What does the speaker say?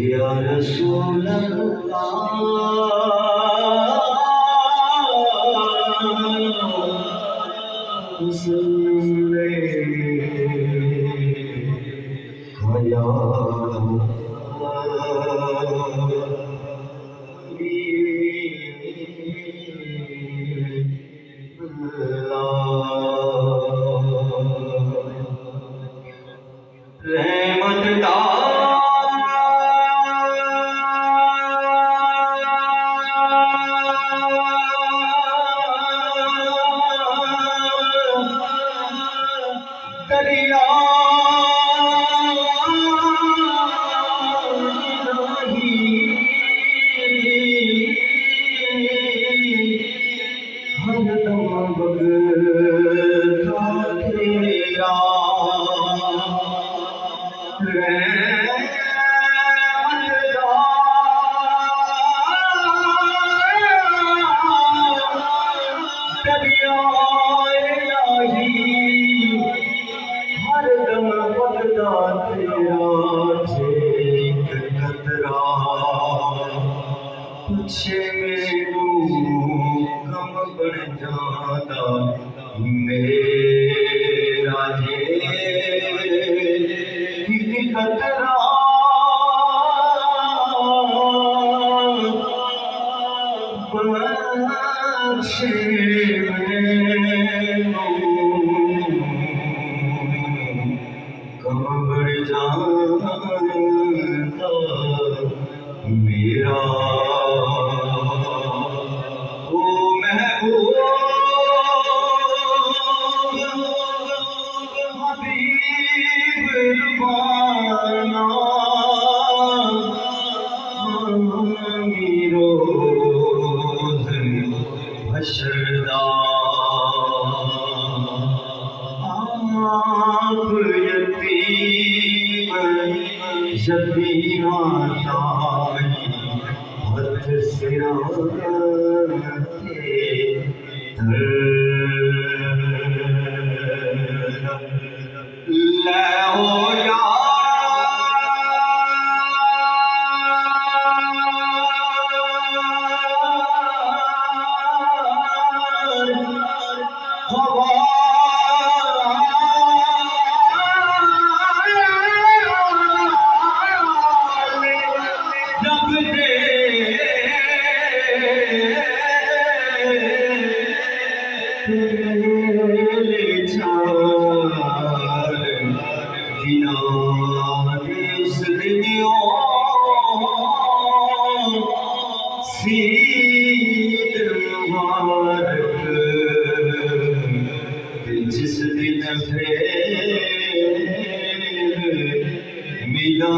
या रसूल अल्लाह सुनले खया रहमत दरिया हरदम बगता तेरा हरदम बगदा तेरा एक कतरा पूछे मैनू कम बन जाता मेरा जे एक कतरा पूछे मैनू कम बन जाता मेरा ओ महबूब हबीब रुबाना मीरो हशरदा आप यतीम यतीमा शाही हथ सिराते ले हो जिस दिन फिर मिला